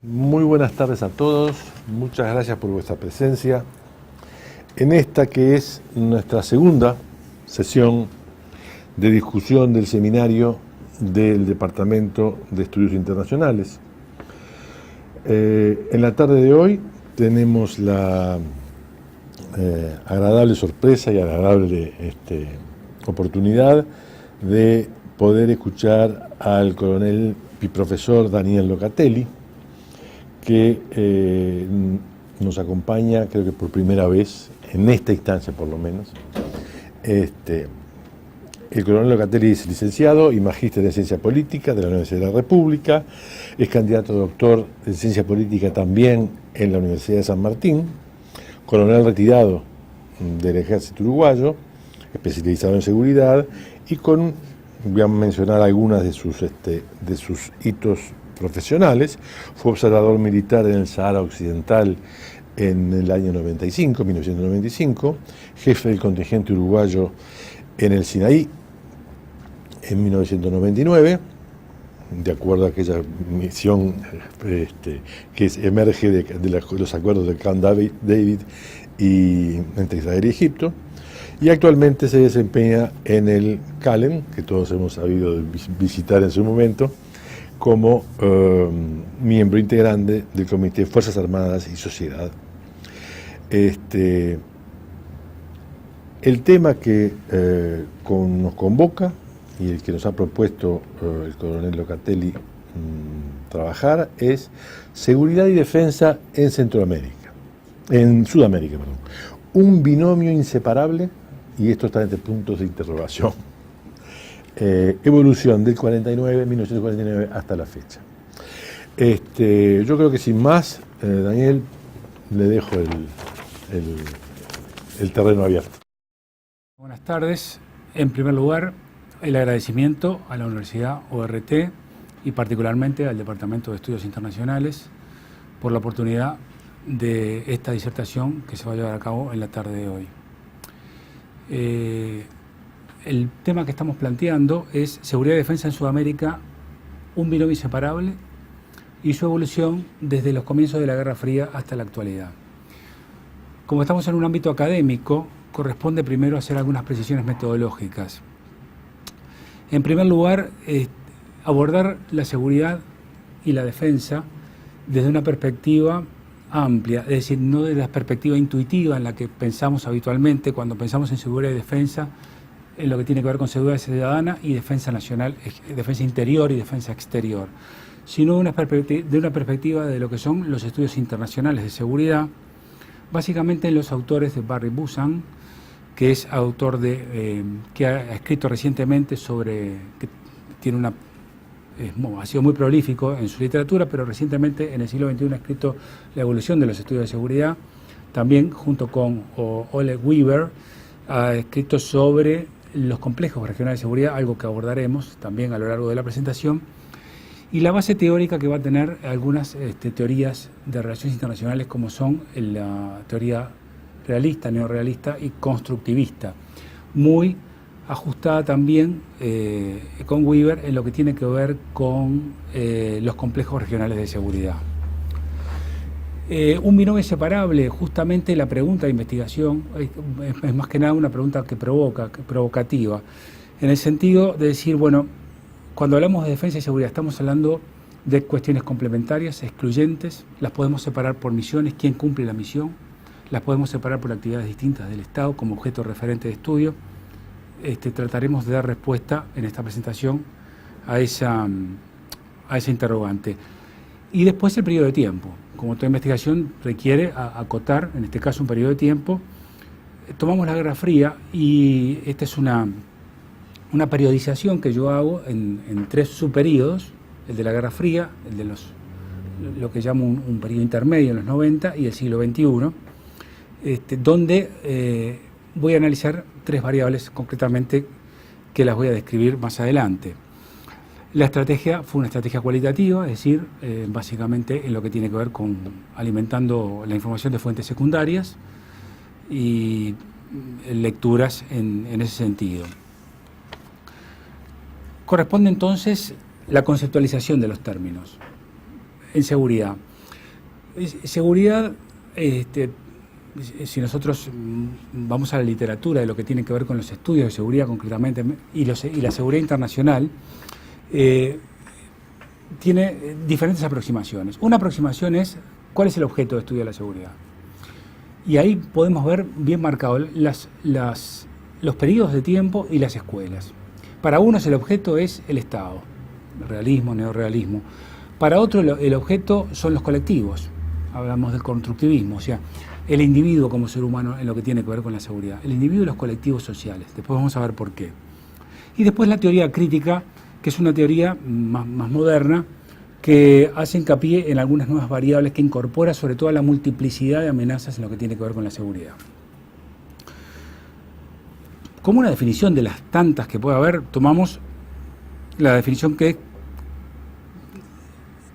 Muy buenas tardes a todos, muchas gracias por vuestra presencia en esta que es nuestra segunda sesión de discusión del seminario del Departamento de Estudios Internacionales. En la tarde de hoy tenemos la agradable sorpresa y agradable oportunidad de poder escuchar al coronel y profesor Daniel Locatelli, que nos acompaña, creo que por primera vez, en esta instancia por lo menos. El coronel Locatelli es licenciado y magíster de Ciencia Política de la Universidad de la República, es candidato a doctor en Ciencia Política también en la Universidad de San Martín, coronel retirado del Ejército Uruguayo, especializado en seguridad, y voy a mencionar algunas de sus hitos profesionales. Fue observador militar en el Sahara Occidental en el año 1995, jefe del contingente uruguayo en el Sinaí en 1999, de acuerdo a aquella misión que emerge de los acuerdos de Camp David y entre Israel y Egipto, y actualmente se desempeña en el CALEM, que todos hemos sabido visitar en su momento, como miembro integrante del Comité de Fuerzas Armadas y Sociedad. El tema que nos convoca y el que nos ha propuesto el coronel Locatelli trabajar es seguridad y defensa en Sudamérica, perdón. Un binomio inseparable, y esto está entre puntos de interrogación. Evolución del 1949 hasta la fecha. Yo creo que sin más, Daniel, le dejo el terreno abierto. Buenas tardes. En primer lugar, el agradecimiento a la Universidad ORT y particularmente al Departamento de Estudios Internacionales por la oportunidad de esta disertación que se va a llevar a cabo en la tarde de hoy. El tema que estamos planteando es seguridad y defensa en Sudamérica, un binomio inseparable, y su evolución desde los comienzos de la Guerra Fría hasta la actualidad. Como estamos en un ámbito académico, corresponde primero hacer algunas precisiones metodológicas. En primer lugar, abordar la seguridad y la defensa desde una perspectiva amplia, es decir, no desde la perspectiva intuitiva en la que pensamos habitualmente cuando pensamos en seguridad y defensa, en lo que tiene que ver con seguridad ciudadana y defensa nacional, defensa interior y defensa exterior, sino de una perspectiva de lo que son los estudios internacionales de seguridad, básicamente en los autores de Barry Busan, que es autor que ha escrito recientemente que tiene ha sido muy prolífico en su literatura, pero recientemente en el siglo XXI ha escrito la evolución de los estudios de seguridad. También junto con Oleg Weaver ha escrito sobre los complejos regionales de seguridad, algo que abordaremos también a lo largo de la presentación, y la base teórica que va a tener algunas teorías de relaciones internacionales como son la teoría realista, neorrealista y constructivista, muy ajustada también con Weaver en lo que tiene que ver con los complejos regionales de seguridad. Un binomio inseparable, justamente la pregunta de investigación es más que nada una pregunta provocativa, en el sentido de decir, bueno, cuando hablamos de defensa y seguridad estamos hablando de cuestiones complementarias, excluyentes, las podemos separar por misiones, quién cumple la misión, las podemos separar por actividades distintas del Estado como objeto referente de estudio. Trataremos de dar respuesta en esta presentación a esa interrogante. Y después el periodo de tiempo. Como toda investigación requiere acotar, en este caso un periodo de tiempo, tomamos la Guerra Fría y esta es una periodización que yo hago en tres subperíodos, el de la Guerra Fría, el de lo que llamo un periodo intermedio en los 90 y el siglo XXI, donde voy a analizar tres variables concretamente que las voy a describir más adelante. La estrategia fue una estrategia cualitativa, es decir, básicamente en lo que tiene que ver con alimentando la información de fuentes secundarias y lecturas en ese sentido. Corresponde entonces la conceptualización de los términos. En seguridad, Seguridad, si nosotros vamos a la literatura de lo que tiene que ver con los estudios de seguridad concretamente y la seguridad internacional, tiene diferentes aproximaciones. Una aproximación es cuál es el objeto de estudio de la seguridad. Y ahí podemos ver bien marcados los periodos de tiempo y las escuelas. Para unos el objeto es el Estado, realismo, neorrealismo. Para otros el objeto son los colectivos. Hablamos del constructivismo, o sea, el individuo como ser humano en lo que tiene que ver con la seguridad. El individuo y los colectivos sociales. Después vamos a ver por qué. Y después la teoría crítica, que es una teoría más moderna, que hace hincapié en algunas nuevas variables, que incorpora sobre todo la multiplicidad de amenazas en lo que tiene que ver con la seguridad. Como una definición de las tantas que puede haber, tomamos la definición que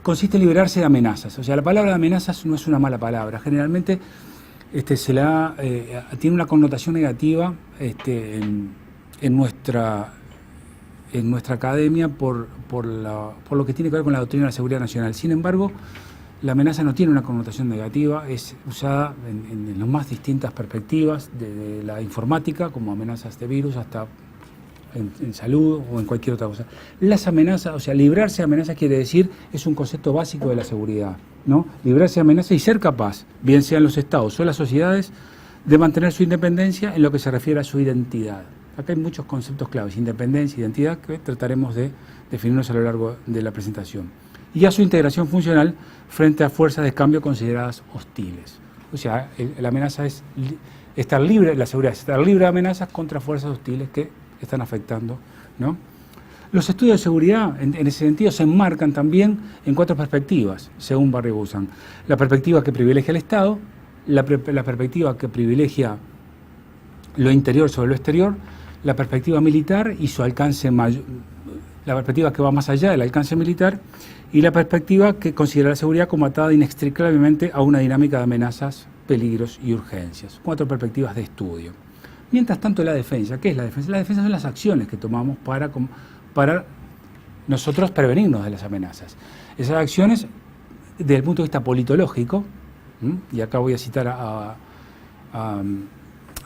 consiste en liberarse de amenazas. O sea, la palabra de amenazas no es una mala palabra. Generalmente tiene una connotación negativa en nuestra academia por lo que tiene que ver con la doctrina de la seguridad nacional. Sin embargo, la amenaza no tiene una connotación negativa, es usada en las más distintas perspectivas, de la informática, como amenazas de virus, hasta en salud o en cualquier otra cosa. Las amenazas, o sea, librarse de amenazas quiere decir, es un concepto básico de la seguridad, ¿no? Librarse de amenazas y ser capaz, bien sean los estados o las sociedades, de mantener su independencia en lo que se refiere a su identidad. Acá hay muchos conceptos claves, independencia, identidad, que trataremos de definirnos a lo largo de la presentación. Y a su integración funcional frente a fuerzas de cambio consideradas hostiles. O sea, la amenaza es estar libre, la seguridad es estar libre de amenazas contra fuerzas hostiles que están afectando, ¿no? Los estudios de seguridad, en ese sentido, se enmarcan también en 4 perspectivas, según Barry Busan. La perspectiva que privilegia el Estado, la perspectiva que privilegia lo interior sobre lo exterior, la perspectiva militar y su alcance mayor, la perspectiva que va más allá del alcance militar, y la perspectiva que considera la seguridad como atada inextricablemente a una dinámica de amenazas, peligros y urgencias. 4 perspectivas de estudio. Mientras tanto, la defensa, ¿qué es la defensa? La defensa son las acciones que tomamos para nosotros prevenirnos de las amenazas. Esas acciones, desde el punto de vista politológico, y acá voy a citar a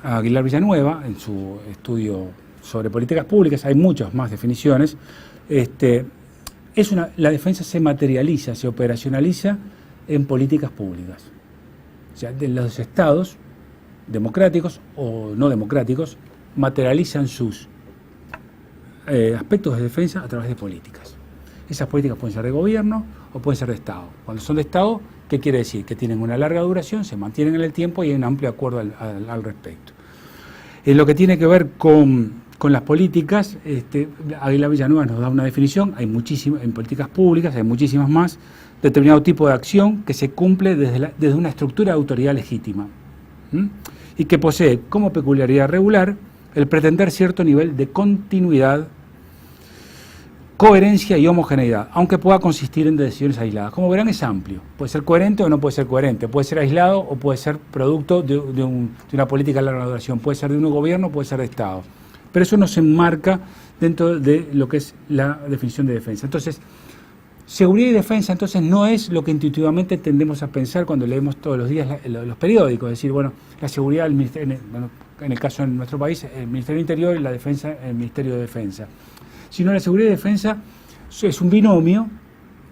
Aguilar Villanueva en su estudio sobre políticas públicas, hay muchas más definiciones. La defensa se materializa, se operacionaliza en políticas públicas. O sea, de los estados democráticos o no democráticos materializan sus aspectos de defensa a través de políticas. Esas políticas pueden ser de gobierno o pueden ser de Estado. Cuando son de Estado, ¿qué quiere decir? Que tienen una larga duración, se mantienen en el tiempo y hay un amplio acuerdo al respecto. En lo que tiene que ver con las políticas, Aguilar Villanueva nos da una definición, hay muchísimas, en políticas públicas hay muchísimas más, determinado tipo de acción que se cumple desde una estructura de autoridad legítima, y que posee como peculiaridad regular el pretender cierto nivel de continuidad, coherencia y homogeneidad, aunque pueda consistir en decisiones aisladas. Como verán, es amplio. Puede ser coherente o no puede ser coherente. Puede ser aislado o puede ser producto de una política de larga duración. Puede ser de un gobierno o puede ser de Estado. Pero eso no se enmarca dentro de lo que es la definición de defensa. Entonces, seguridad y defensa entonces no es lo que intuitivamente tendemos a pensar cuando leemos todos los días los periódicos. Es decir, bueno, la seguridad, en el caso de nuestro país, el Ministerio del Interior, y la defensa, el Ministerio de Defensa. Sino la seguridad y defensa es un binomio,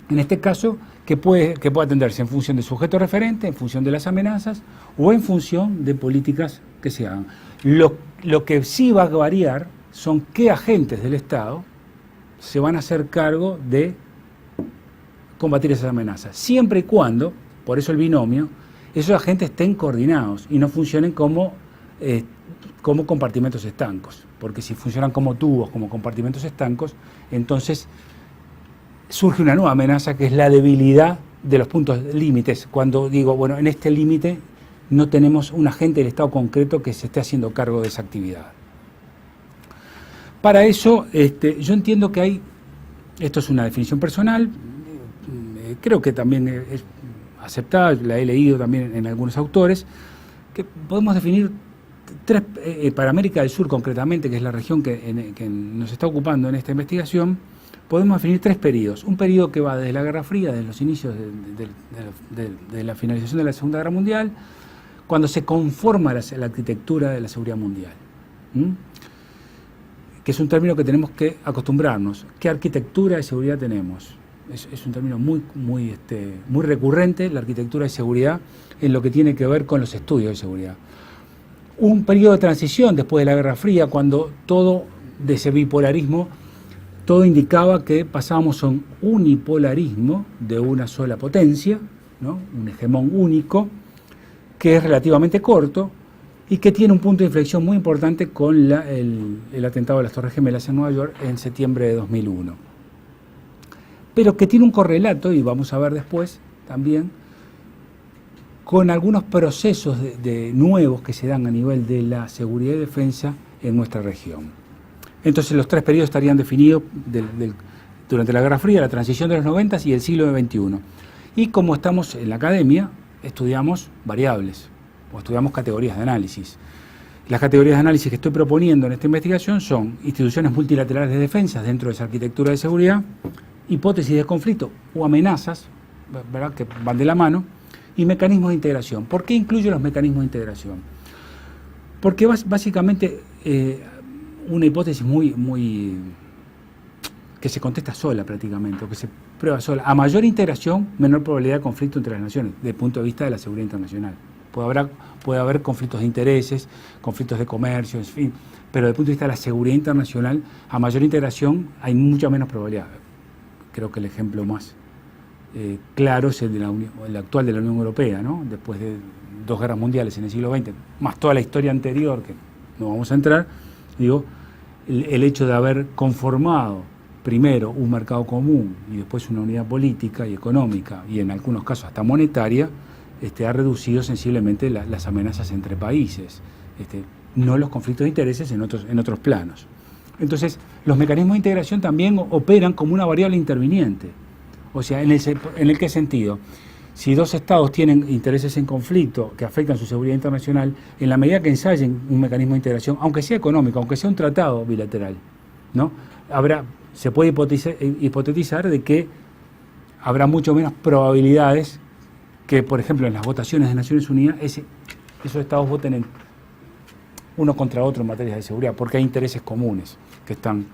en este caso, que puede atenderse en función de sujeto referente, en función de las amenazas o en función de políticas que se hagan. Lo que sí va a variar son qué agentes del Estado se van a hacer cargo de combatir esas amenazas, siempre y cuando, por eso el binomio, esos agentes estén coordinados y no funcionen como compartimentos estancos, porque si funcionan como tubos, como compartimentos estancos, entonces surge una nueva amenaza que es la debilidad de los puntos límites. Cuando digo, bueno, en este límite no tenemos un agente del Estado concreto que se esté haciendo cargo de esa actividad. Para eso, yo entiendo que hay, esto es una definición personal, creo que también es aceptada, la he leído también en algunos autores, que podemos definir tres, para América del Sur concretamente, que es la región que nos está ocupando en esta investigación, podemos definir 3 periodos. Un periodo que va desde la Guerra Fría, desde los inicios de la finalización de la Segunda Guerra Mundial, cuando se conforma la arquitectura de la seguridad mundial. Que es un término que tenemos que acostumbrarnos. ¿Qué arquitectura de seguridad tenemos? Es un término muy recurrente, la arquitectura de seguridad, en lo que tiene que ver con los estudios de seguridad. Un periodo de transición después de la Guerra Fría, cuando todo de ese bipolarismo, todo indicaba que pasábamos a un unipolarismo de una sola potencia, ¿no? Un hegemón único, que es relativamente corto y que tiene un punto de inflexión muy importante con el atentado de las Torres Gemelas en Nueva York en septiembre de 2001. Pero que tiene un correlato, y vamos a ver después también, con algunos procesos nuevos que se dan a nivel de la seguridad y defensa en nuestra región. Entonces los 3 periodos estarían definidos durante la Guerra Fría, la transición de los 90 y el siglo XXI. Y como estamos en la academia, estudiamos variables, o estudiamos categorías de análisis. Las categorías de análisis que estoy proponiendo en esta investigación son instituciones multilaterales de defensa dentro de esa arquitectura de seguridad, hipótesis de conflicto o amenazas, ¿verdad?, que van de la mano, y mecanismos de integración. ¿Por qué incluyo los mecanismos de integración? Porque básicamente una hipótesis que se contesta sola prácticamente, o que se prueba sola. A mayor integración, menor probabilidad de conflicto entre las naciones, desde el punto de vista de la seguridad internacional. Puede haber conflictos de intereses, conflictos de comercio, en fin, pero desde el punto de vista de la seguridad internacional, a mayor integración hay mucha menos probabilidad. Creo que el ejemplo más claro es el actual de la Unión Europea, ¿no? Después de 2 guerras mundiales en el siglo XX, más toda la historia anterior, que no vamos a entrar, digo, el hecho de haber conformado primero un mercado común y después una unidad política y económica, y en algunos casos hasta monetaria, ha reducido sensiblemente las amenazas entre países, no los conflictos de intereses en otros planos. Entonces, los mecanismos de integración también operan como una variable interviniente. O sea, ¿en el qué sentido? Si 2 estados tienen intereses en conflicto que afectan su seguridad internacional, en la medida que ensayen un mecanismo de integración, aunque sea económico, aunque sea un tratado bilateral, ¿no?, se puede hipotetizar de que habrá mucho menos probabilidades que, por ejemplo, en las votaciones de Naciones Unidas, esos estados voten uno contra otro en materia de seguridad, porque hay intereses comunes que están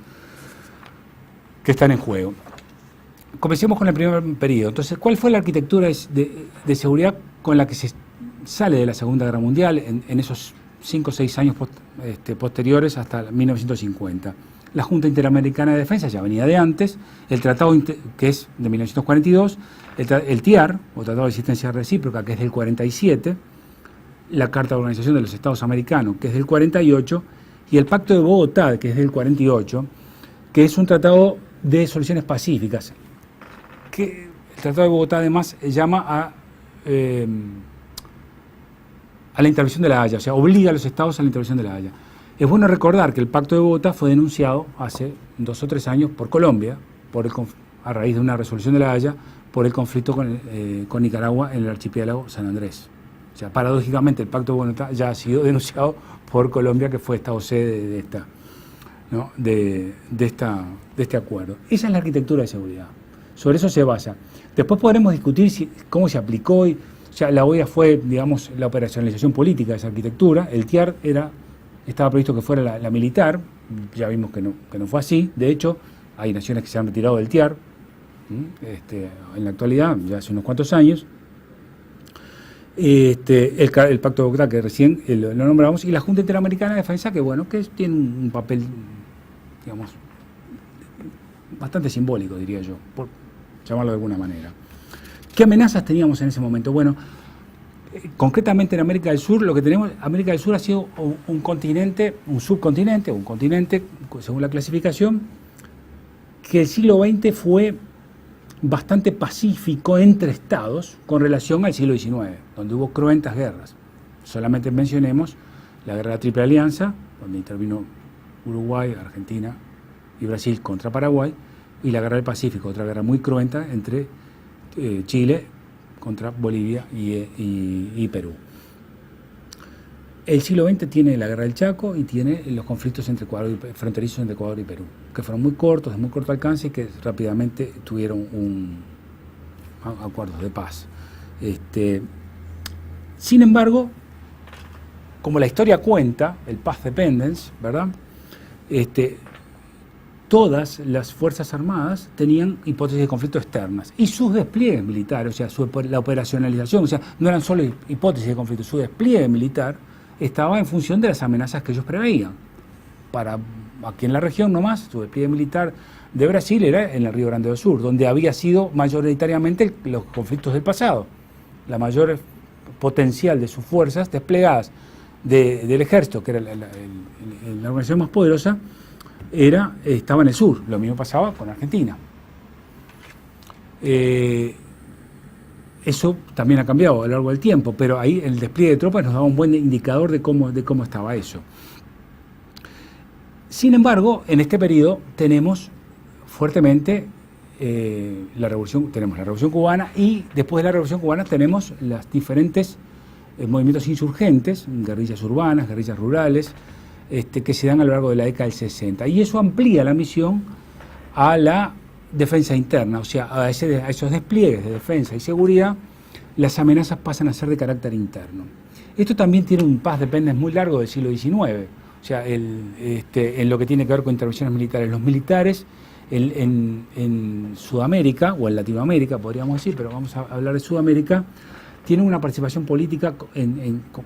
en juego. Comencemos con el primer periodo. Entonces, ¿cuál fue la arquitectura de seguridad con la que se sale de la Segunda Guerra Mundial en esos 5 o 6 años posteriores hasta 1950? La Junta Interamericana de Defensa ya venía de antes, el tratado que es de 1942, el TIAR, o Tratado de Asistencia Recíproca, que es del 47, la Carta de Organización de los Estados Americanos, que es del 48, y el Pacto de Bogotá, que es del 48, que es un tratado de soluciones pacíficas, que el Tratado de Bogotá además llama a la intervención de la Haya, o sea, obliga a los estados a la intervención de la Haya. Es bueno recordar que el Pacto de Bogotá fue denunciado hace 2 o 3 años por Colombia, a raíz de una resolución de la Haya, por el conflicto con Nicaragua en el archipiélago San Andrés. O sea, paradójicamente el Pacto de Bogotá ya ha sido denunciado por Colombia, que fue estado sede de este acuerdo. Esa es la arquitectura de seguridad. Sobre eso se basa. Después podremos discutir cómo se aplicó. O sea, la OEA fue, digamos, la operacionalización política de esa arquitectura. El TIAR estaba previsto que fuera la militar. Ya vimos que no fue así. De hecho, hay naciones que se han retirado del TIAR en la actualidad, ya hace unos cuantos años. El Pacto de Bogotá, que recién lo nombramos, y la Junta Interamericana de Defensa, que tiene un papel, digamos, bastante simbólico, diría yo, por llamarlo de alguna manera. ¿Qué amenazas teníamos en ese momento? Bueno, concretamente en América del Sur, América del Sur ha sido un subcontinente, un continente, según la clasificación, que el siglo XX fue bastante pacífico entre estados con relación al siglo XIX, donde hubo cruentas guerras. Solamente mencionemos la guerra de la Triple Alianza, donde intervino Uruguay, Argentina y Brasil contra Paraguay, y la guerra del Pacífico, otra guerra muy cruenta entre Chile contra Bolivia y Perú. El siglo XX tiene la guerra del Chaco y tiene los conflictos fronterizos entre Ecuador y Perú. que fueron muy cortos, de muy corto alcance y que rápidamente tuvieron acuerdos de paz. Sin embargo, como la historia cuenta, el Paz Dependence, ¿verdad? Todas las Fuerzas Armadas tenían hipótesis de conflicto externas y sus despliegues militares, o sea, la operacionalización, o sea, no eran solo hipótesis de conflicto, su despliegue militar estaba en función de las amenazas que ellos preveían. Para aquí en la región nomás, su despliegue militar de Brasil era en el Río Grande do Sul, donde había sido mayoritariamente los conflictos del pasado. La mayor potencial de sus fuerzas desplegadas del ejército, que era la organización más poderosa, estaba en el sur. Lo mismo pasaba con Argentina. Eso también ha cambiado a lo largo del tiempo, pero ahí el despliegue de tropas nos daba un buen indicador de cómo estaba eso. Sin embargo, en este periodo tenemos fuertemente tenemos la Revolución Cubana, y después de la Revolución Cubana tenemos los diferentes movimientos insurgentes, guerrillas urbanas, guerrillas rurales, que se dan a lo largo de la década del 60. Y eso amplía la misión a la defensa interna, o sea, a esos despliegues de defensa y seguridad. Las amenazas pasan a ser de carácter interno. Esto también tiene un Paz Dependence muy largo del siglo XIX, o sea, en lo que tiene que ver con intervenciones militares. Los militares en Sudamérica, o en Latinoamérica podríamos decir, pero vamos a hablar de Sudamérica, tienen una participación política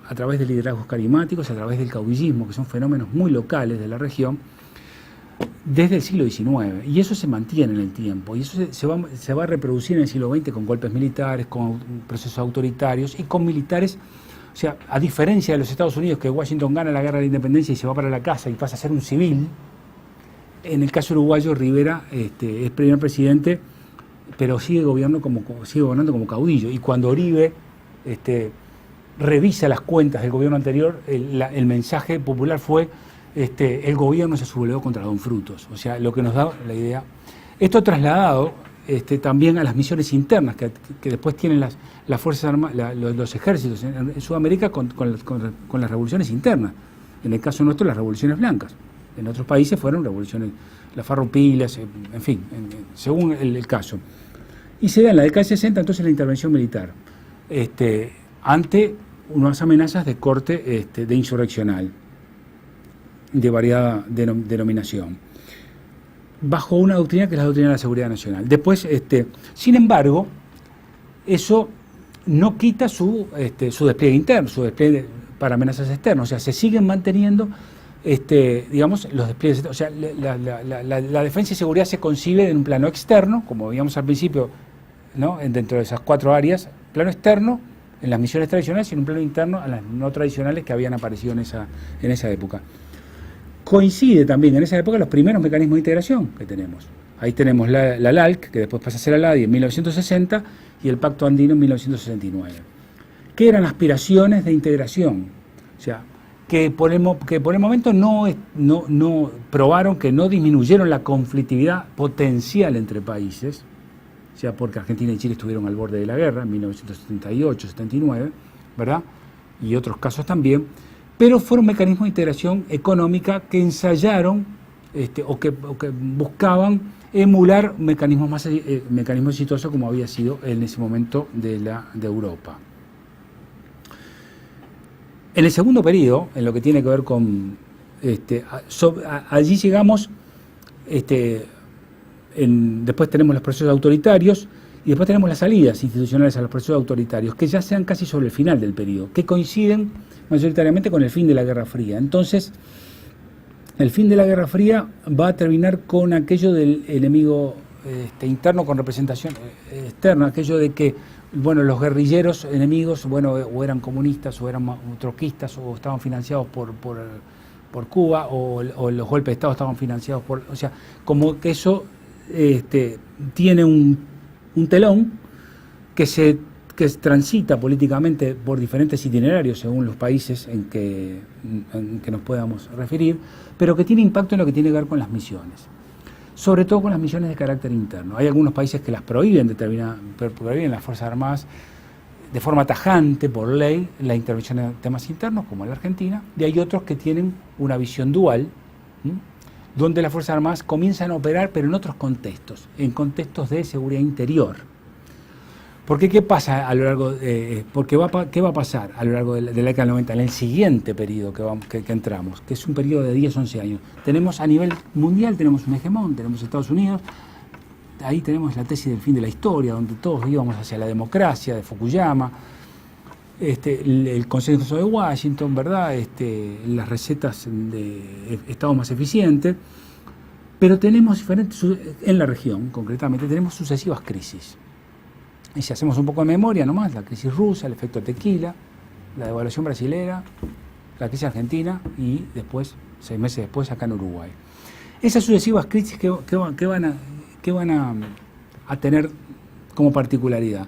a través de liderazgos carismáticos, a través del caudillismo, que son fenómenos muy locales de la región, desde el siglo XIX. Y eso se mantiene en el tiempo. Y eso se va a reproducir en el siglo XX con golpes militares, con procesos autoritarios y con militares. O sea, a diferencia de los Estados Unidos, que Washington gana la guerra de la independencia y se va para la casa y pasa a ser un civil, en el caso uruguayo, Rivera es primer presidente, pero sigue gobernando como caudillo. Y cuando Oribe revisa las cuentas del gobierno anterior, el mensaje popular fue el gobierno se sublevó contra Don Frutos. O sea, lo que nos da la idea. Esto trasladado también a las misiones internas que después tienen las Fuerzas Armadas, los ejércitos en Sudamérica con las revoluciones internas. En el caso nuestro, las revoluciones blancas. En otros países fueron revoluciones, las farroupilas, en fin, según el caso. Y se da en la década del 60 entonces la intervención militar, ante unas amenazas de corte de insurreccional, de variada denominación, bajo una doctrina que es la doctrina de la seguridad nacional. Después, sin embargo, eso no quita su despliegue interno, su despliegue para amenazas externas. O sea, se siguen manteniendo digamos, los despliegues. O sea, la defensa y seguridad se concibe en un plano externo, como veíamos al principio, ¿no? Dentro de esas 4 áreas: plano externo en las misiones tradicionales y en un plano interno a las no tradicionales que habían aparecido en esa época. Coincide también en esa época los primeros mecanismos de integración que tenemos. Ahí tenemos la LALC, que después pasa a ser la LADI en 1960, y el Pacto Andino en 1969, que eran aspiraciones de integración. O sea, que por el momento no probaron, que no disminuyeron la conflictividad potencial entre países, o sea, porque Argentina y Chile estuvieron al borde de la guerra en 1978-79, ¿verdad? Y otros casos también, pero fueron mecanismos de integración económica que ensayaron o que buscaban emular mecanismos exitosos como había sido en ese momento de Europa. En el segundo periodo, en lo que tiene que ver con... allí llegamos, después tenemos los procesos autoritarios y después tenemos las salidas institucionales a los procesos autoritarios, que ya sean casi sobre el final del periodo, que coinciden mayoritariamente con el fin de la Guerra Fría. Entonces, el fin de la Guerra Fría va a terminar con aquello del enemigo interno con representación externa, aquello de que, bueno, los guerrilleros enemigos, bueno, o eran comunistas, o eran troquistas, o estaban financiados por Cuba, o los golpes de Estado estaban financiados por... O sea, como que eso tiene un telón que transita políticamente por diferentes itinerarios según los países en que nos podamos referir, pero que tiene impacto en lo que tiene que ver con las misiones. Sobre todo con las misiones de carácter interno. Hay algunos países que las prohíben las Fuerzas Armadas de forma tajante, por ley, la intervención en temas internos, como la Argentina, y hay otros que tienen una visión dual. donde las Fuerzas Armadas comienzan a operar, pero en otros contextos, en contextos de seguridad interior. Porque ¿qué pasa a lo largo qué va a pasar a lo largo de la década del 90, en el siguiente periodo que entramos, que es un periodo de 10, 11 años? Tenemos a nivel mundial, tenemos un hegemón, tenemos Estados Unidos, ahí tenemos la tesis del fin de la historia, donde todos íbamos hacia la democracia, de Fukuyama, el consenso de Washington, ¿verdad? Las recetas de estados más eficientes, pero tenemos diferentes, en la región concretamente, tenemos sucesivas crisis. Y si hacemos un poco de memoria nomás, la crisis rusa, el efecto tequila, la devaluación brasilera, la crisis argentina y después, 6 meses después, acá en Uruguay. Esas sucesivas crisis que van a tener como particularidad.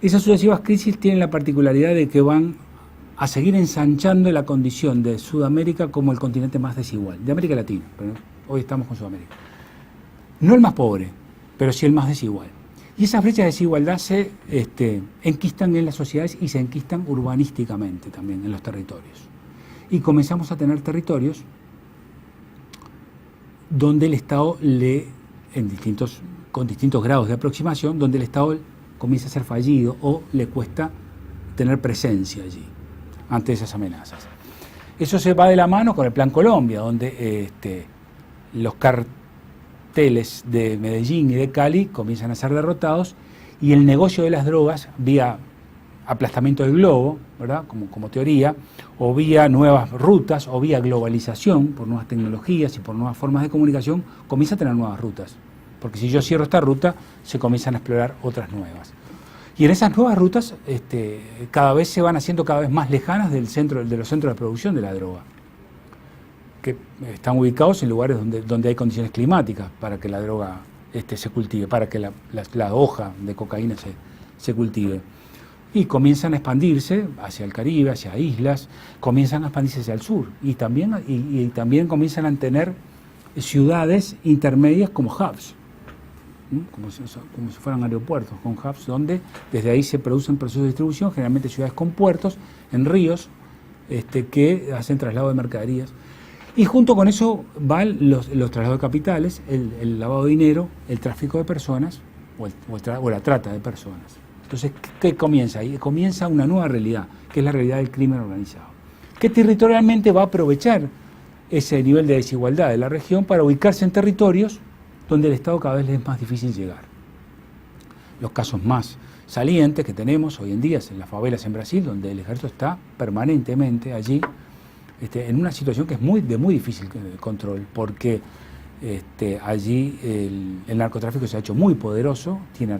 Esas sucesivas crisis tienen la particularidad de que van a seguir ensanchando la condición de Sudamérica como el continente más desigual, de América Latina, pero hoy estamos con Sudamérica. No el más pobre, pero sí el más desigual. Y esas brechas de desigualdad se enquistan en las sociedades y se enquistan urbanísticamente también en los territorios. Y comenzamos a tener territorios donde el Estado con distintos grados de aproximación, donde el Estado comienza a ser fallido o le cuesta tener presencia allí ante esas amenazas. Eso se va de la mano con el Plan Colombia, donde los carteles de Medellín y de Cali comienzan a ser derrotados y el negocio de las drogas vía aplastamiento del globo, ¿verdad? Como teoría, o vía nuevas rutas, o vía globalización, por nuevas tecnologías y por nuevas formas de comunicación, comienza a tener nuevas rutas. Porque si yo cierro esta ruta, se comienzan a explorar otras nuevas. Y en esas nuevas rutas cada vez se van haciendo cada vez más lejanas de los centros de producción de la droga, que están ubicados en lugares donde hay condiciones climáticas para que la droga se cultive, para que la hoja de cocaína se cultive. Y comienzan a expandirse hacia el Caribe, hacia islas, comienzan a expandirse hacia el sur. Y también comienzan a tener ciudades intermedias como hubs, como si fueran aeropuertos, con hubs donde desde ahí se producen procesos de distribución, generalmente ciudades con puertos, en ríos, que hacen traslado de mercaderías. Y junto con eso van los traslados de capitales, el lavado de dinero, el tráfico de personas o la trata de personas. Entonces, ¿qué comienza ahí? Comienza una nueva realidad, que es la realidad del crimen organizado, que territorialmente va a aprovechar ese nivel de desigualdad de la región para ubicarse en territorios donde el Estado cada vez le es más difícil llegar. Los casos más salientes que tenemos hoy en día es en las favelas en Brasil, donde el ejército está permanentemente allí, en una situación que es de muy difícil control, porque allí el narcotráfico se ha hecho muy poderoso, tiene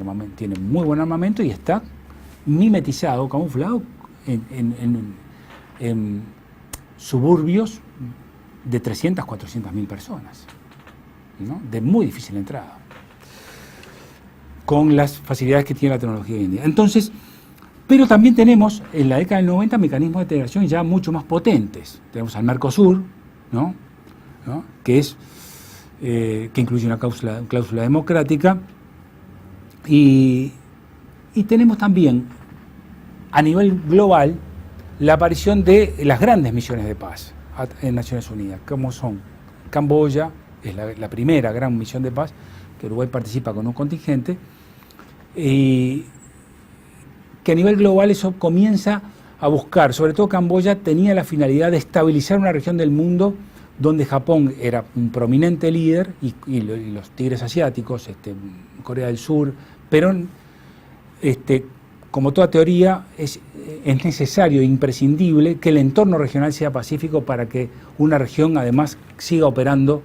muy buen armamento y está mimetizado, camuflado en suburbios de 300, 400 mil personas, ¿no? De muy difícil entrada, con las facilidades que tiene la tecnología hoy en día. Entonces, pero también tenemos en la década del 90 mecanismos de integración ya mucho más potentes. Tenemos al Mercosur, ¿no? Que incluye una cláusula democrática, y tenemos también a nivel global la aparición de las grandes misiones de paz en Naciones Unidas, como son Camboya, es la primera gran misión de paz, que Uruguay participa con un contingente, y que a nivel global eso comienza a buscar, sobre todo Camboya tenía la finalidad de estabilizar una región del mundo donde Japón era un prominente líder y los tigres asiáticos, Corea del Sur, pero como toda teoría es necesario e imprescindible que el entorno regional sea pacífico para que una región además siga operando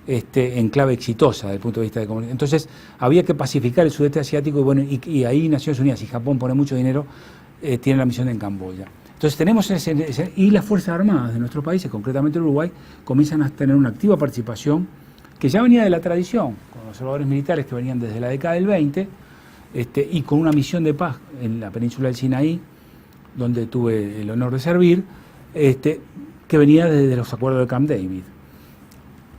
en clave exitosa desde el punto de vista de comunicación. Entonces había que pacificar el sudeste asiático y ahí Naciones Unidas y Japón pone mucho dinero, tienen la misión en Camboya. Entonces tenemos y las Fuerzas Armadas de nuestros países, concretamente Uruguay, comienzan a tener una activa participación que ya venía de la tradición, con observadores militares que venían desde la década del 20, y con una misión de paz en la península del Sinaí, donde tuve el honor de servir, que venía desde los acuerdos de Camp David.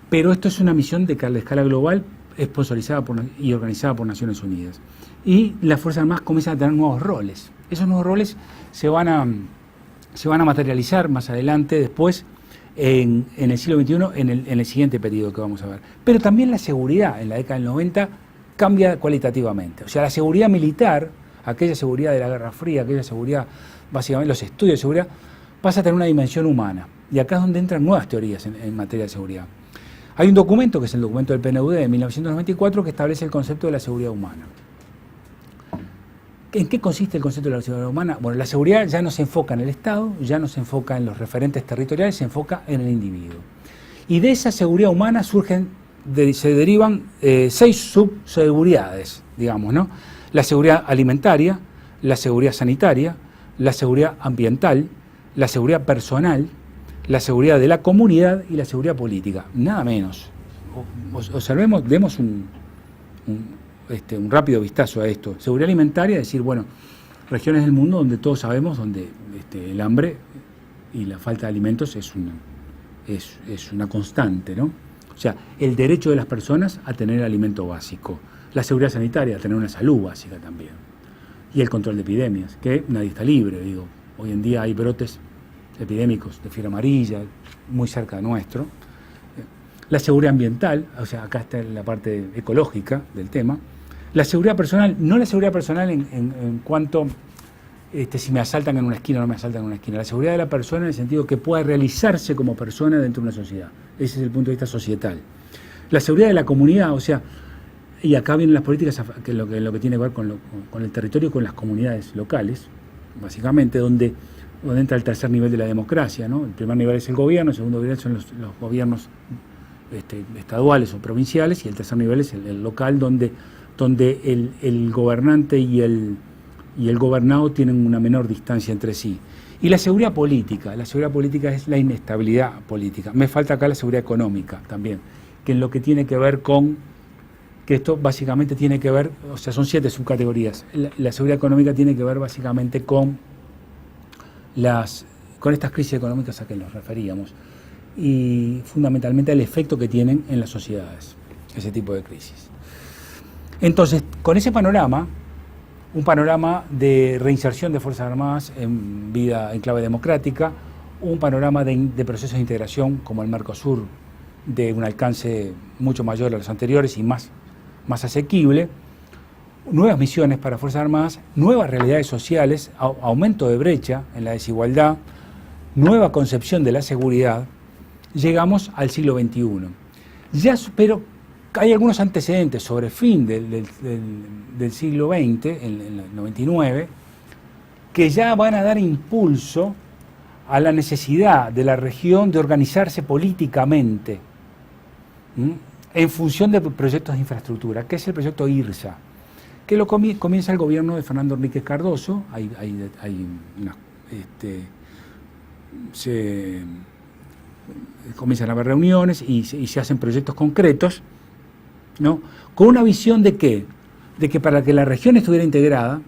Pero esto es una misión de escala global, sponsorizada y organizada por Naciones Unidas. Y las Fuerzas Armadas comienzan a tener nuevos roles. Esos nuevos roles se van a materializar más adelante, después, en el siglo XXI en el siguiente periodo que vamos a ver. Pero también la seguridad en la década del 90 cambia cualitativamente. O sea, la seguridad militar, aquella seguridad de la Guerra Fría, aquella seguridad, básicamente los estudios de seguridad, pasa a tener una dimensión humana. Y acá es donde entran nuevas teorías en materia de seguridad. Hay un documento, que es el documento del PNUD de 1994, que establece el concepto de la seguridad humana. ¿En qué consiste el concepto de la seguridad humana? Bueno, la seguridad ya no se enfoca en el Estado, ya no se enfoca en los referentes territoriales, se enfoca en el individuo. Y de esa seguridad humana se derivan 6 subseguridades, digamos, ¿no? La seguridad alimentaria, la seguridad sanitaria, la seguridad ambiental, la seguridad personal, la seguridad de la comunidad y la seguridad política. Nada menos. Observemos, demos un rápido vistazo a esto. Seguridad alimentaria, es decir, bueno, regiones del mundo donde todos sabemos donde el hambre y la falta de alimentos es una constante, ¿no? O sea, el derecho de las personas a tener alimento básico. La seguridad sanitaria, a tener una salud básica también. Y el control de epidemias, que nadie está libre, digo. Hoy en día hay brotes epidémicos de fiebre amarilla, muy cerca de nuestro. La seguridad ambiental, o sea, acá está la parte ecológica del tema. La seguridad personal, no la seguridad personal en cuanto si me asaltan en una esquina o no me asaltan en una esquina. La seguridad de la persona en el sentido que pueda realizarse como persona dentro de una sociedad. Ese es el punto de vista societal. La seguridad de la comunidad, o sea, y acá vienen las políticas que lo que tiene que ver con el territorio y con las comunidades locales, básicamente, donde entra el tercer nivel de la democracia, ¿no? El primer nivel es el gobierno, el segundo nivel son los gobiernos estaduales o provinciales, y el tercer nivel es el local, donde el gobernante y el gobernado tienen una menor distancia entre sí. Y la seguridad política es la inestabilidad política. Me falta acá la seguridad económica también, que en lo que tiene que ver con, que esto básicamente tiene que ver, o sea, son 7 subcategorías. La seguridad económica tiene que ver básicamente con estas crisis económicas a que nos referíamos, y fundamentalmente el efecto que tienen en las sociedades, ese tipo de crisis. Entonces, con ese panorama, un panorama de reinserción de Fuerzas Armadas en vida en clave democrática, un panorama de procesos de integración como el Mercosur, de un alcance mucho mayor a los anteriores y más asequible, nuevas misiones para Fuerzas Armadas, nuevas realidades sociales, aumento de brecha en la desigualdad, nueva concepción de la seguridad, llegamos al siglo XXI. Pero hay algunos antecedentes sobre fin del siglo XX, en el 99, que ya van a dar impulso a la necesidad de la región de organizarse políticamente en función de proyectos de infraestructura, que es el proyecto IRSA, que lo comienza el gobierno de Fernando Enríquez Cardoso. Comienzan a haber reuniones y se hacen proyectos concretos, ¿no? Con una visión de que para que la región estuviera integrada,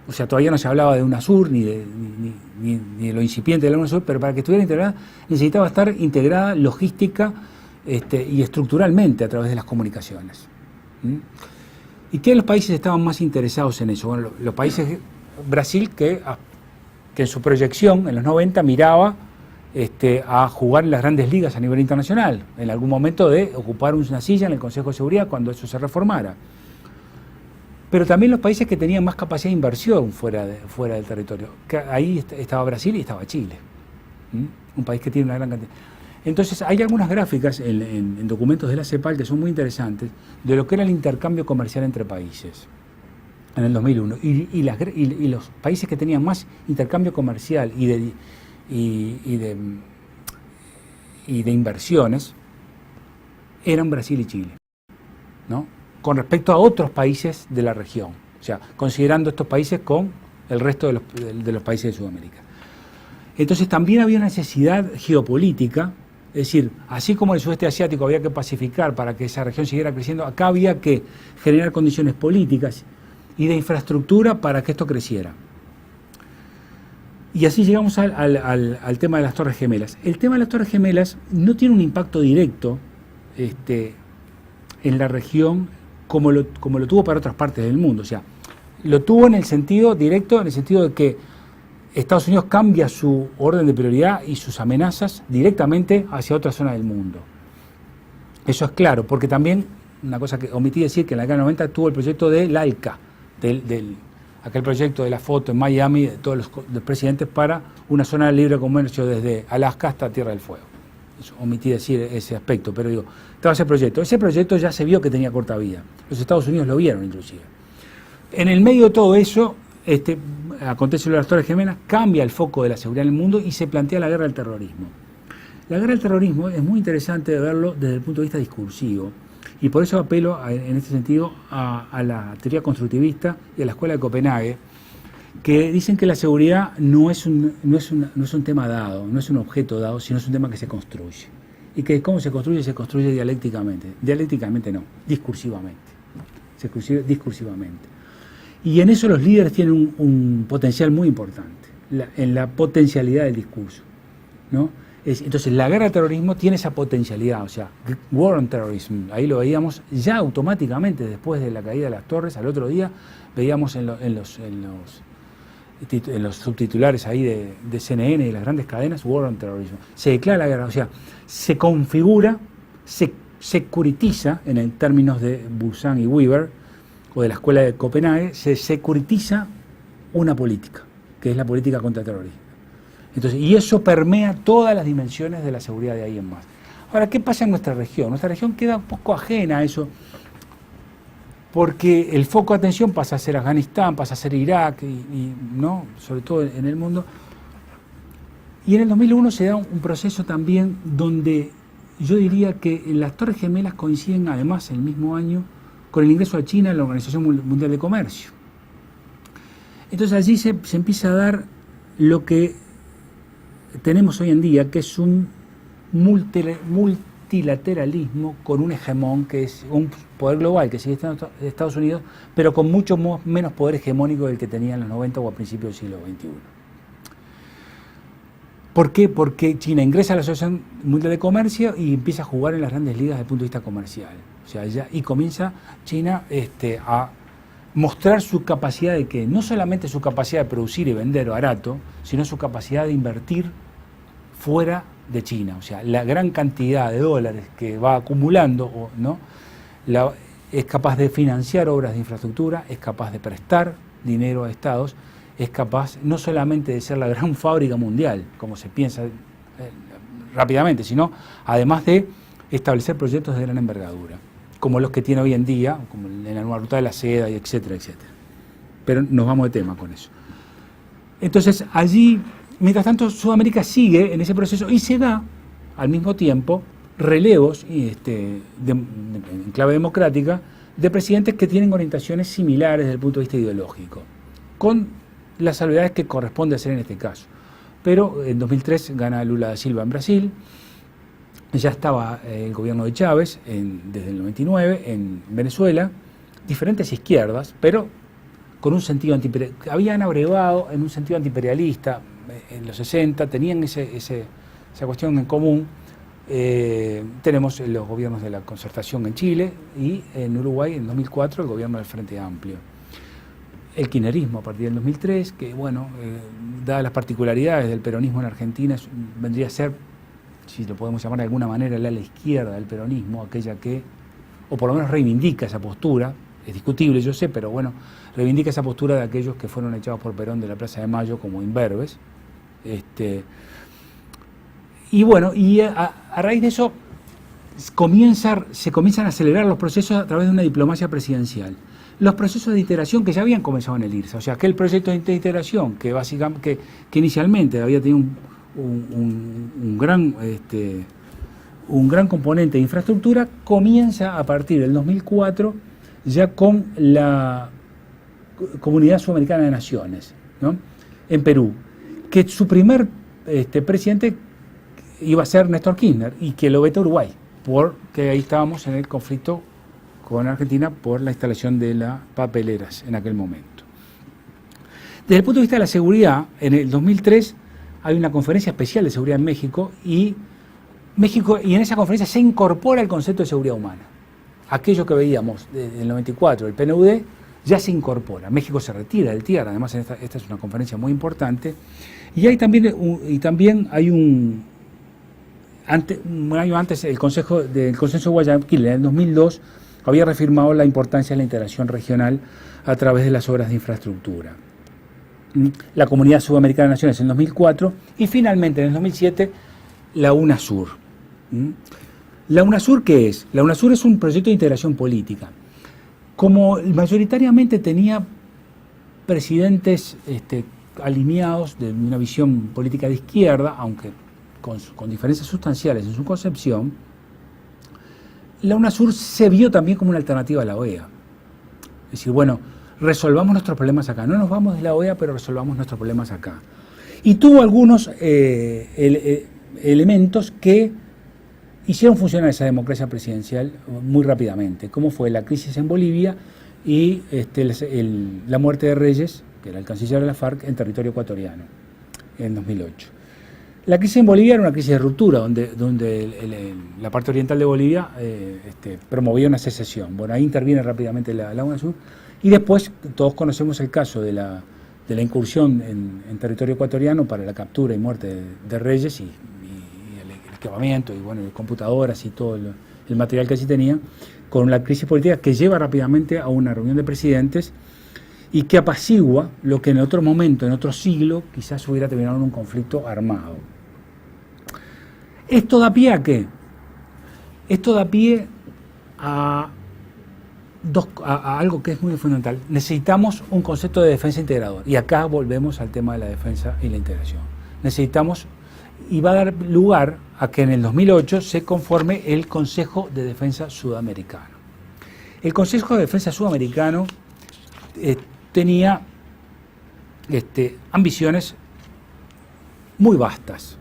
o sea, todavía no se hablaba de UNASUR ni de lo incipiente de la UNASUR, pero para que estuviera integrada necesitaba estar integrada logística y estructuralmente a través de las comunicaciones. ¿Y qué los países estaban más interesados en eso? Bueno, los países, Brasil, que en su proyección en los 90 miraba a jugar en las grandes ligas a nivel internacional, en algún momento de ocupar una silla en el Consejo de Seguridad cuando eso se reformara. Pero también los países que tenían más capacidad de inversión fuera del territorio. Que ahí estaba Brasil y estaba Chile, un país que tiene una gran cantidad. Entonces hay algunas gráficas en documentos de la CEPAL que son muy interesantes de lo que era el intercambio comercial entre países en el 2001. Y los países que tenían más intercambio comercial y de inversiones eran Brasil y Chile, ¿no? Con respecto a otros países de la región, o sea, considerando estos países con el resto de los países de Sudamérica. Entonces también había una necesidad geopolítica, es decir, así como en el sudeste asiático había que pacificar para que esa región siguiera creciendo, acá había que generar condiciones políticas y de infraestructura para que esto creciera. Y así llegamos al tema de las Torres Gemelas. El tema de las Torres Gemelas no tiene un impacto directo en la región como lo tuvo para otras partes del mundo. O sea, lo tuvo en el sentido directo, en el sentido de que Estados Unidos cambia su orden de prioridad y sus amenazas directamente hacia otra zona del mundo. Eso es claro, porque también, una cosa que omití decir, que en la década 90 tuvo el proyecto del ALCA, aquel proyecto de la foto en Miami de todos los presidentes para una zona de libre comercio desde Alaska hasta Tierra del Fuego. Eso, omití decir ese aspecto, pero digo, estaba ese proyecto. Ese proyecto ya se vio que tenía corta vida. Los Estados Unidos lo vieron inclusive. En el medio de todo eso, acontece lo de las Torres Gemelas, cambia el foco de la seguridad en el mundo y se plantea la guerra del terrorismo. La guerra del terrorismo es muy interesante de verlo desde el punto de vista discursivo, y por eso apelo en este sentido a la teoría constructivista y a la escuela de Copenhague, que dicen que la seguridad no es un tema dado, no es un objeto dado, sino es un tema que se construye. Y que cómo se construye dialécticamente. Dialécticamente no, discursivamente. Se construye discursivamente. Y en eso los líderes tienen un potencial muy importante, en la potencialidad del discurso, ¿no? Entonces la guerra al terrorismo tiene esa potencialidad, o sea, War on Terrorism, ahí lo veíamos ya automáticamente después de la caída de las torres, al otro día veíamos en los subtitulares ahí de CNN y las grandes cadenas, War on Terrorism. Se declara la guerra, o sea, se configura, se securitiza, en términos de Busan y Weaver, o de la escuela de Copenhague, se securitiza una política, que es la política contra el terrorismo. Entonces, y eso permea todas las dimensiones de la seguridad de ahí en más. Ahora, ¿qué pasa en nuestra región? Nuestra región queda un poco ajena a eso, porque el foco de atención pasa a ser Afganistán, pasa a ser Irak, y ¿no? Sobre todo en el mundo. Y en el 2001 se da un proceso también donde yo diría que las Torres Gemelas coinciden además el mismo año con el ingreso a China en la Organización Mundial de Comercio. Entonces allí se empieza a dar lo que tenemos hoy en día, que es un multilateralismo con un hegemón, que es un poder global, que sigue estando Estados Unidos, pero con mucho menos poder hegemónico del que tenía en los 90 o a principios del siglo XXI. ¿Por qué? Porque China ingresa a la Asociación Mundial de Comercio y empieza a jugar en las grandes ligas desde el punto de vista comercial. O sea, y comienza China a mostrar su capacidad de que, no solamente su capacidad de producir y vender barato, sino su capacidad de invertir fuera de China. O sea, la gran cantidad de dólares que va acumulando, ¿no? Es capaz de financiar obras de infraestructura, es capaz de prestar dinero a estados, es capaz no solamente de ser la gran fábrica mundial, como se piensa rápidamente, sino además de establecer proyectos de gran envergadura, como los que tiene hoy en día, como en la nueva ruta de la seda, y etcétera, etcétera. Pero nos vamos de tema con eso. Entonces, allí, mientras tanto, Sudamérica sigue en ese proceso y se da, al mismo tiempo, relevos en clave democrática de presidentes que tienen orientaciones similares desde el punto de vista ideológico, con las salvedades que corresponde hacer en este caso. Pero en 2003 gana Lula da Silva en Brasil. Ya estaba el gobierno de Chávez desde el 99 en Venezuela, diferentes izquierdas, pero con un sentido antiimperialista. Habían abrevado en un sentido antiimperialista en los 60, tenían esa cuestión en común. Tenemos los gobiernos de la Concertación en Chile y en Uruguay en 2004 el gobierno del Frente Amplio. El kirchnerismo a partir del 2003, que bueno, dadas las particularidades del peronismo en Argentina, vendría a ser, si lo podemos llamar de alguna manera, el ala izquierda del peronismo, aquella que, o por lo menos reivindica esa postura, es discutible, yo sé, pero bueno, reivindica esa postura de aquellos que fueron echados por Perón de la Plaza de Mayo como imberbes. Y bueno, y a raíz de eso se comienzan a acelerar los procesos a través de una diplomacia presidencial. Los procesos de iteración que ya habían comenzado en el IRSA, o sea, aquel proyecto de iteración que básicamente que inicialmente había tenido un gran componente de infraestructura, comienza a partir del 2004 ya con la Comunidad Sudamericana de Naciones, ¿no? En Perú, que su primer presidente iba a ser Néstor Kirchner y que lo vetó Uruguay, porque ahí estábamos en el conflicto con Argentina por la instalación de las papeleras en aquel momento. Desde el punto de vista de la seguridad, en el 2003 hay una conferencia especial de seguridad en México y en esa conferencia se incorpora el concepto de seguridad humana. Aquello que veíamos en el 94, el PNUD, ya se incorpora. México se retira del TIAR, además esta es una conferencia muy importante. Y hay también hay un año antes el Consenso de Guayaquil, en el 2002, había reafirmado la importancia de la integración regional a través de las obras de infraestructura. La Comunidad Sudamericana de Naciones en el 2004 y finalmente en el 2007 la UNASUR. ¿La UNASUR qué es? La UNASUR es un proyecto de integración política. Como mayoritariamente tenía presidentes alineados de una visión política de izquierda, aunque con diferencias sustanciales en su concepción, la UNASUR se vio también como una alternativa a la OEA. Es decir, bueno, resolvamos nuestros problemas acá. No nos vamos de la OEA, pero resolvamos nuestros problemas acá. Y tuvo algunos elementos que hicieron funcionar esa democracia presidencial muy rápidamente, como fue la crisis en Bolivia y la muerte de Reyes, que era el canciller de la FARC, en territorio ecuatoriano, en 2008. La crisis en Bolivia era una crisis de ruptura, donde la parte oriental de Bolivia promovía una secesión. Bueno, ahí interviene rápidamente la UNASUR, y después todos conocemos el caso de la incursión en territorio ecuatoriano para la captura y muerte de Reyes y el equipamiento y bueno, computadoras y todo el material que allí tenía, con la crisis política que lleva rápidamente a una reunión de presidentes y que apacigua lo que en otro momento, en otro siglo, quizás hubiera terminado en un conflicto armado. ¿Esto da pie a qué? Esto da pie a algo que es muy fundamental. Necesitamos un concepto de defensa integrador. Y acá volvemos al tema de la defensa y la integración. Necesitamos, y va a dar lugar a que en el 2008 se conforme el Consejo de Defensa Sudamericano. El Consejo de Defensa Sudamericano tenía ambiciones muy vastas.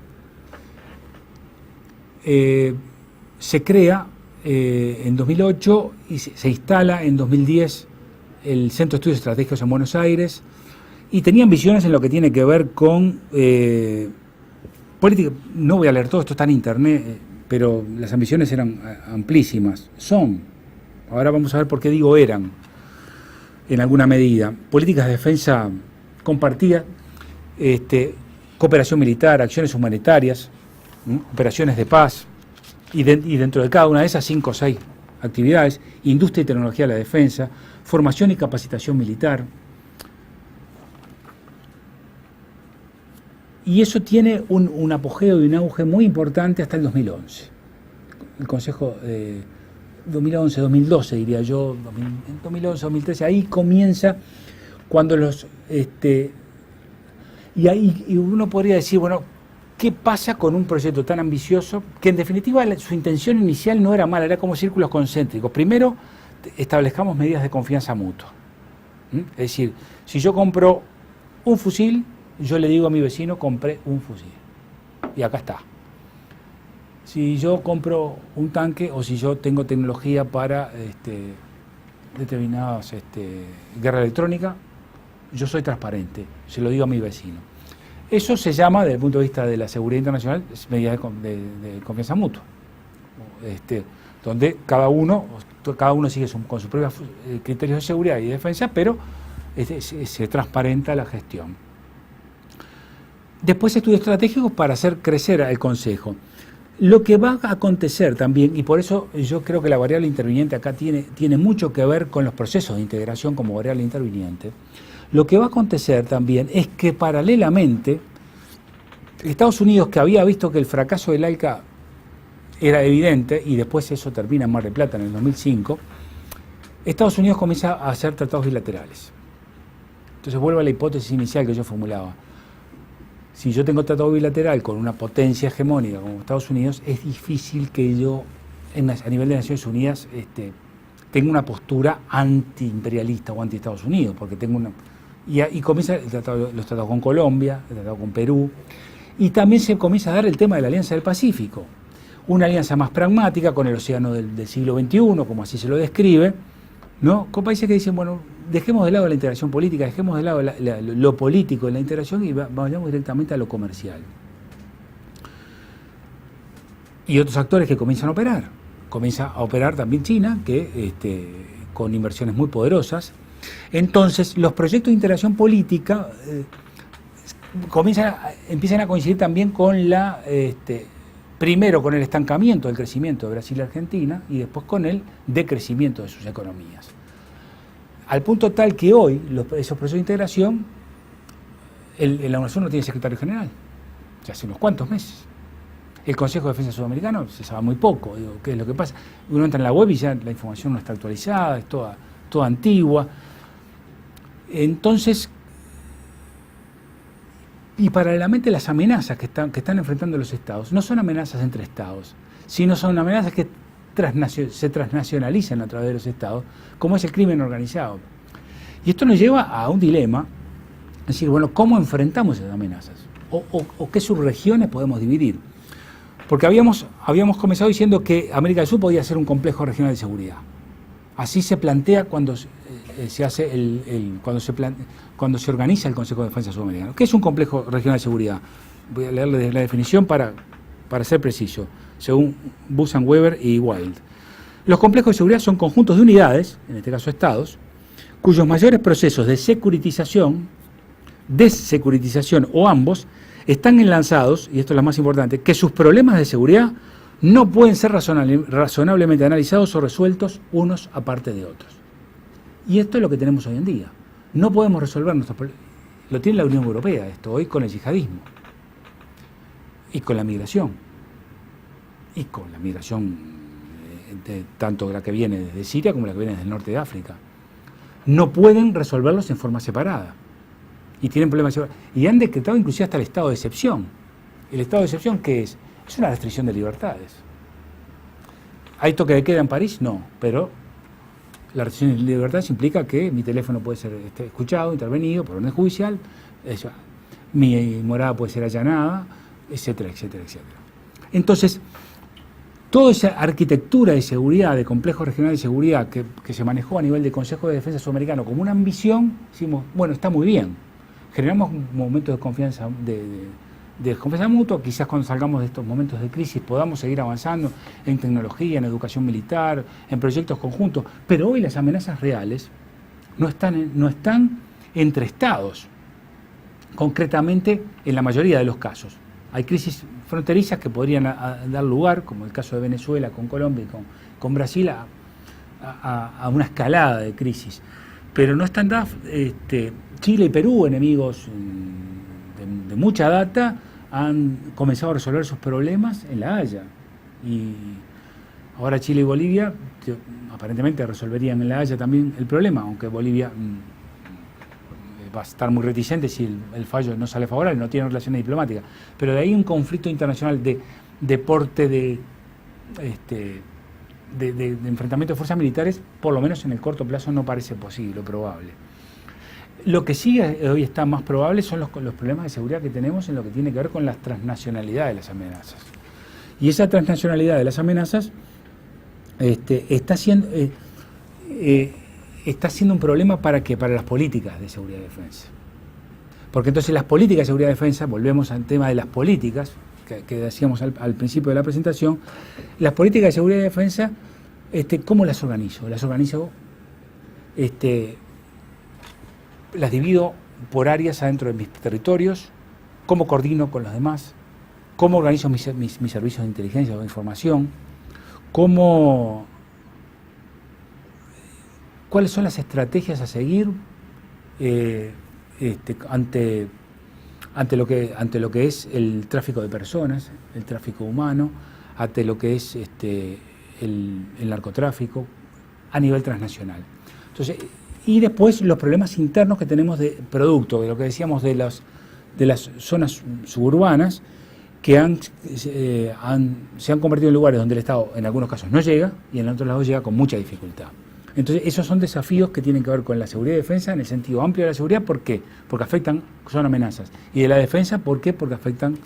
Se crea en 2008 y se instala en 2010 el Centro de Estudios Estratégicos en Buenos Aires y tenía ambiciones en lo que tiene que ver con política. No voy a leer todo, esto está en internet, pero las ambiciones eran amplísimas. Ahora vamos a ver por qué digo eran, en alguna medida. Políticas de defensa compartida, cooperación militar, acciones humanitarias, operaciones de paz, y dentro de cada una de esas 5 o 6 actividades, industria y tecnología de la defensa, formación y capacitación militar. Y eso tiene un apogeo y un auge muy importante hasta el 2011. El Consejo 2011, 2012 diría yo, 2011, 2013, ahí comienza cuando y uno podría decir, bueno, ¿qué pasa con un proyecto tan ambicioso que en definitiva su intención inicial no era mala, era como círculos concéntricos? Primero, establezcamos medidas de confianza mutua. Es decir, si yo compro un fusil, yo le digo a mi vecino, compré un fusil. Y acá está. Si yo compro un tanque o si yo tengo tecnología para determinadas guerra electrónica, yo soy transparente, se lo digo a mi vecino. Eso se llama, desde el punto de vista de la seguridad internacional, medidas de confianza mutua, donde cada uno sigue con sus propios criterios de seguridad y defensa, pero se transparenta la gestión. Después estudios estratégicos para hacer crecer al Consejo. Lo que va a acontecer también, y por eso yo creo que la variable interviniente acá tiene mucho que ver con los procesos de integración como variable interviniente. Lo que va a acontecer también es que paralelamente Estados Unidos, que había visto que el fracaso del ALCA era evidente, y después eso termina en Mar del Plata en el 2005, Estados Unidos comienza a hacer tratados bilaterales. Entonces vuelvo a la hipótesis inicial que yo formulaba. Si yo tengo tratado bilateral con una potencia hegemónica como Estados Unidos, es difícil que yo, a nivel de Naciones Unidas, tenga una postura anti-imperialista o anti-Estados Unidos, porque tengo una... Y comienza los tratados con Colombia, el tratado con Perú, y también se comienza a dar el tema de la Alianza del Pacífico, una alianza más pragmática con el océano del siglo XXI, como así se lo describe, ¿no? Con países que dicen, bueno, dejemos de lado la integración política, dejemos de lado lo político en la integración y vayamos directamente a lo comercial. Y otros actores que comienzan a operar. Comienza a operar también China, que con inversiones muy poderosas. Entonces, los proyectos de integración política empiezan a coincidir también con primero con el estancamiento del crecimiento de Brasil y Argentina y después con el decrecimiento de sus economías. Al punto tal que hoy esos procesos de integración, la UNASUR no tiene secretario general, ya hace unos cuantos meses. El Consejo de Defensa Sudamericano se sabe muy poco, digo, ¿qué es lo que pasa? Uno entra en la web y ya la información no está actualizada, es toda antigua. Entonces, y paralelamente las amenazas que están enfrentando los estados no son amenazas entre estados, sino son amenazas que se transnacionalizan a través de los estados, como es el crimen organizado. Y esto nos lleva a un dilema, es decir, bueno, ¿cómo enfrentamos esas amenazas? ¿O qué subregiones podemos dividir? Porque habíamos comenzado diciendo que América del Sur podía ser un complejo regional de seguridad. Así se plantea cuando se hace cuando se organiza el Consejo de Defensa Sudamericano. ¿Qué es un complejo regional de seguridad? Voy a leerles la definición para ser preciso, según Busan, Weber y Wild. Los complejos de seguridad son conjuntos de unidades, en este caso estados, cuyos mayores procesos de securitización, desecuritización o ambos están enlazados, y esto es lo más importante, que sus problemas de seguridad no pueden ser razonablemente analizados o resueltos unos aparte de otros. Y esto es lo que tenemos hoy en día. No podemos resolver nuestros problemas. Lo tiene la Unión Europea esto hoy con el yihadismo y con la migración. Y con la migración tanto la que viene desde Siria como la que viene desde el norte de África. No pueden resolverlos en forma separada. Y tienen problemas. Y han decretado inclusive hasta el estado de excepción. ¿El estado de excepción qué es? Es una restricción de libertades. ¿Hay toque de queda en París? No, pero la restricción de libertades implica que mi teléfono puede ser escuchado, intervenido por orden judicial, mi morada puede ser allanada, etcétera, etcétera, etcétera. Entonces, toda esa arquitectura de seguridad, de complejo regional de seguridad que se manejó a nivel del Consejo de Defensa Sudamericano como una ambición, decimos, bueno, está muy bien. Generamos momentos de confianza, de confianza mutua, quizás cuando salgamos de estos momentos de crisis podamos seguir avanzando en tecnología, en educación militar, en proyectos conjuntos, pero hoy las amenazas reales no están entre estados, concretamente en la mayoría de los casos. Hay crisis fronterizas que podrían dar lugar, como el caso de Venezuela con Colombia y con Brasil, a una escalada de crisis. Pero no están dadas, Chile y Perú, enemigos de mucha data, han comenzado a resolver sus problemas en La Haya. Y ahora Chile y Bolivia aparentemente resolverían en La Haya también el problema, aunque Bolivia va a estar muy reticente si el fallo no sale favorable, no tiene relaciones diplomáticas. Pero de ahí un conflicto internacional de porte de enfrentamiento de fuerzas militares, por lo menos en el corto plazo no parece posible o probable. Lo que sí hoy está más probable son los problemas de seguridad que tenemos en lo que tiene que ver con la transnacionalidad de las amenazas. Y esa transnacionalidad de las amenazas está siendo un problema para las políticas de seguridad y defensa. Porque entonces las políticas de seguridad y defensa, volvemos al tema de las políticas, que decíamos al principio de la presentación, las políticas de seguridad y defensa, ¿cómo las organizo? Las organizo, las divido por áreas adentro de mis territorios, cómo coordino con los demás, cómo organizo mis servicios de inteligencia o de información, cuáles son las estrategias a seguir ante lo que es el tráfico de personas, el tráfico humano, ante lo que es el narcotráfico a nivel transnacional. Entonces, y después los problemas internos que tenemos de producto, de lo que decíamos de las zonas suburbanas, que se han convertido en lugares donde el Estado en algunos casos no llega y en otros lados llega con mucha dificultad. Entonces, esos son desafíos que tienen que ver con la seguridad y defensa en el sentido amplio de la seguridad. ¿Por qué? Porque son amenazas. Y de la defensa, ¿por qué? Porque afectan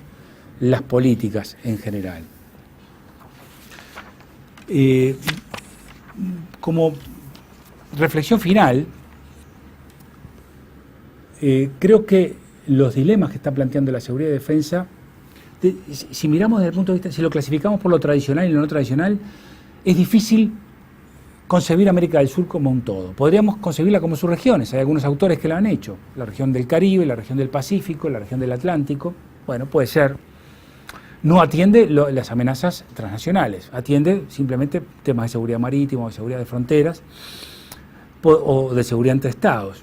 las políticas en general. Como reflexión final, creo que los dilemas que está planteando la seguridad y defensa, si miramos desde el punto de vista, si lo clasificamos por lo tradicional y lo no tradicional, es difícil concebir América del Sur como un todo. Podríamos concebirla como sus regiones. Hay algunos autores que la han hecho. La región del Caribe, la región del Pacífico, la región del Atlántico. Bueno, puede ser. No atiende las amenazas transnacionales. Atiende simplemente temas de seguridad marítima, de seguridad de fronteras o de seguridad entre estados.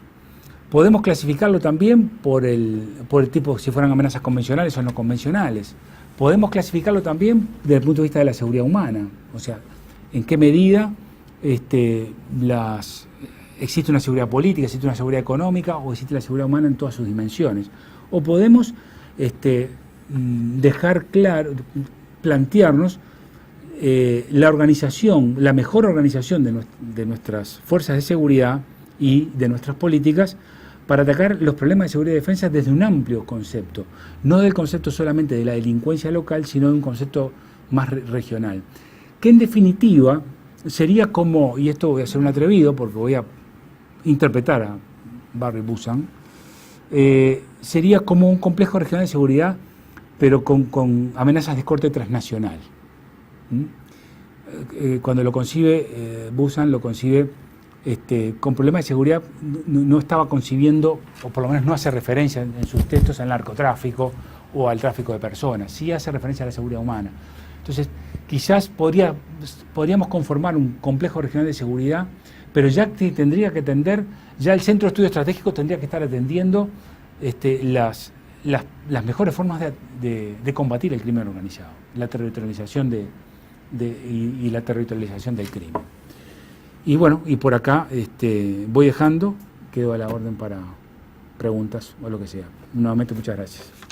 Podemos clasificarlo también por el tipo, si fueran amenazas convencionales o no convencionales. Podemos clasificarlo también desde el punto de vista de la seguridad humana. O sea, en qué medida existe una seguridad política, existe una seguridad económica o existe la seguridad humana en todas sus dimensiones. O podemos dejar claro, plantearnos la organización, la mejor organización de nuestras fuerzas de seguridad y de nuestras políticas para atacar los problemas de seguridad y defensa desde un amplio concepto, no del concepto solamente de la delincuencia local, sino de un concepto más regional, que en definitiva sería como, y esto voy a ser un atrevido porque voy a interpretar a Barry Busan, sería como un complejo regional de seguridad, pero con amenazas de corte transnacional. Cuando lo concibe, Busan lo concibe con problemas de seguridad, no estaba concibiendo, o por lo menos no hace referencia en sus textos al narcotráfico o al tráfico de personas, sí hace referencia a la seguridad humana. Entonces, quizás podríamos conformar un complejo regional de seguridad, pero ya tendría que atender, ya el Centro de Estudio Estratégico tendría que estar atendiendo las mejores formas de combatir el crimen organizado, la territorialización y la territorialización del crimen. Y bueno, y por acá voy dejando, quedo a la orden para preguntas o lo que sea. Nuevamente muchas gracias.